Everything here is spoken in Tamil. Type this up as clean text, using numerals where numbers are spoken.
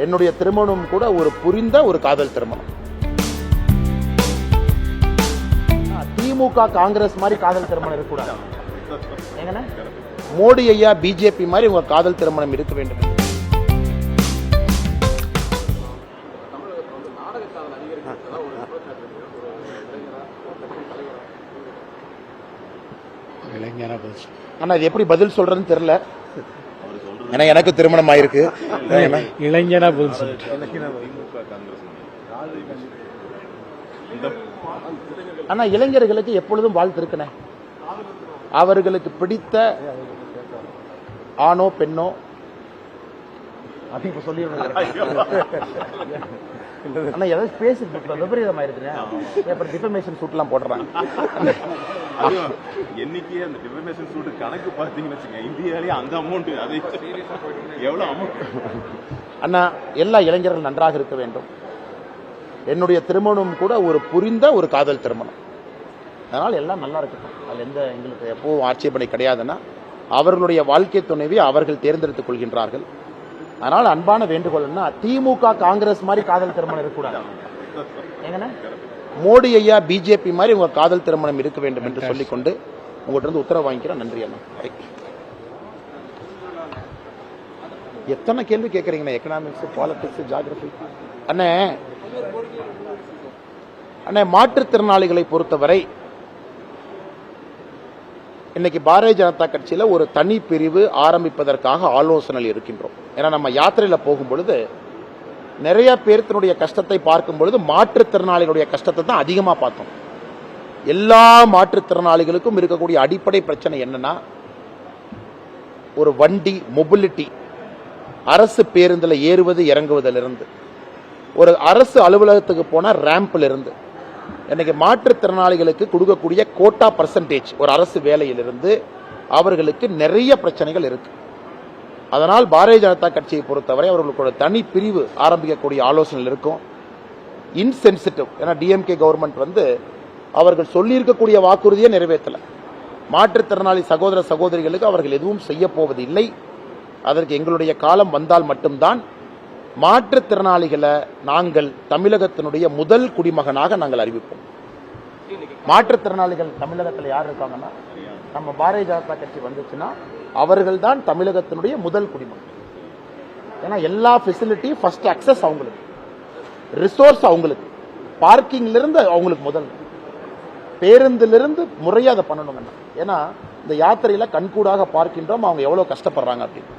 என்னுடைய திருமணம் கூட ஒரு புரிந்த ஒரு காதல் திருமணம். திமுக காங்கிரஸ் மாதிரி காதல் திருமணம் இருக்கக்கூடாது. எங்கண்ணா மோடி ஐயா பிஜேபி மாதிரி உங்க காதல் திருமணம் இருக்க வேண்டும். ஆனா இது எப்படி பதில் சொல்றதுன்னு தெரியல. ஏன்னா எனக்கு திருமணம் ஆயிருக்கு. இளைஞனா பதில் சொல்லிட்டு ஆனா இளைஞர்களுக்கு எப்பொழுதும் வாழ்த்து இருக்குனே. அவர்களுக்கு பிடித்த ஆணோ பெண்ணோ அப்படி சொல்லி ஆனா ஏதாவது பேசிட்டு விபரீதமா இருக்குங்க. அப்புறம் டிஃபர்மேஷன் சூட் எல்லாம் போடுறாங்க. என்னைக்கு அந்த டிஃபர்மேஷன் சூட் கணக்கு பார்த்தீங்கன்னு வச்சுங்க, இந்தியாவிலேயே அந்த அமௌண்ட் அது எவ்வளவு அமௌண்ட். அண்ணா எல்லா இளைஞர்கள் நன்றாக இருக்க வேண்டும். என்னுடைய திருமணம் கூட ஒரு புரிந்த ஒரு காதல் திருமணம். அதனால் எல்லாம் நல்லா இருக்கட்டும். அது எந்த எங்களுக்கு எப்பவும் ஆட்சேபனை கிடையாதுன்னா அவர்களுடைய வாழ்க்கை துணைவி அவர்கள் தேர்ந்தெடுத்துக் கொள்கின்றார்கள். அதனால் அன்பான வேண்டுகோள்னா திமுக காங்கிரஸ் மாதிரி காதல் திருமணம் இருக்கக்கூடாது. எங்கண்ணா மோடி ஐயா பிஜேபி மாதிரி உங்க காதல் திருமணம் இருக்க வேண்டும் என்று சொல்லிக்கொண்டு உங்கள்கிட்ட இருந்து உத்தரவு வாங்கிக்கிறேன். நன்றி அண்ணா. எத்தனை கேள்வி கேட்கறீங்கண்ணா? Economics, politics, geography. அண்ணே அண்ணே மாற்றுத்திறனாளிகளை பொறுத்தவரை இன்னைக்கு பாரதிய ஜனதா கட்சியில ஒரு தனி பிரிவு ஆரம்பிப்பதற்காக ஆலோசனையில் இருக்கின்றோம். ஏன்னா நம்ம யாத்திரையில போகும் பொழுது நிறைய பேர்த்தினுடைய கஷ்டத்தை பார்க்கும் பொழுது மாற்றுத்திறனாளிகளுடைய கஷ்டத்தை தான் அதிகமா பார்த்தோம். எல்லா மாற்றுத்திறனாளிகளுக்கும் இருக்கக்கூடிய அடிப்படை பிரச்சனை என்னன்னா, ஒரு வண்டி மொபிலிட்டி, அரசு பேருந்துல ஏறுவது இறங்குவதிலிருந்து, ஒரு அரசு அலுவலகத்துக்கு போன ரேம்பில் இருந்து, இன்னைக்கு மாற்றுத்திறனாளிகளுக்கு கொடுக்கக்கூடிய கோட்டா பர்சன்டேஜ் ஒரு அரசு வேலையிலிருந்து அவர்களுக்கு நிறைய பிரச்சனைகள் இருக்கு. அதனால் பாரதிய ஜனதா கட்சியை பொறுத்தவரை அவர்களுக்கு ஒரு தனி பிரிவு ஆரம்பிக்கக்கூடிய ஆலோசனை இருக்கும். இன்சென்சிட்டிவ், ஏன்னா டிஎம்கே கவர்மெண்ட் அவர்கள் சொல்லியிருக்கக்கூடிய வாக்குறுதியை நிறைவேற்றல. மாற்றுத்திறனாளி சகோதர சகோதரிகளுக்கு அவர்கள் எதுவும் செய்ய போவது இல்லை. அதற்கு எங்களுடைய காலம் வந்தால் மட்டும்தான் மாற்றுத்திறனாளிகளை நாங்கள் தமிழகத்தினுடைய முதல் குடிமகனாக நாங்கள் அறிவிப்போம். மாற்றுத்திறனாளிகள் தமிழகத்தில் யார் இருக்காங்கன்னா, நம்ம பாரதிய ஜனதா கட்சி வந்துச்சுன்னா அவர்கள் தான் தமிழகத்தினுடைய முதல் குடிமகன். ஏன்னா எல்லா ஃபெசிலிட்டி ஃபர்ஸ்ட் அக்சஸ் அவங்களுக்கு, ரிசோர்ஸ் அவங்களுக்கு, பார்க்கிங்ல இருந்து அவங்களுக்கு முதல், பேருந்திலிருந்து முறையாக அதை பண்ணணும். ஏன்னா இந்த யாத்திரையில கண்கூடாக பார்க்கின்றோம் அவங்க எவ்வளவு கஷ்டப்படுறாங்க அப்படின்னு.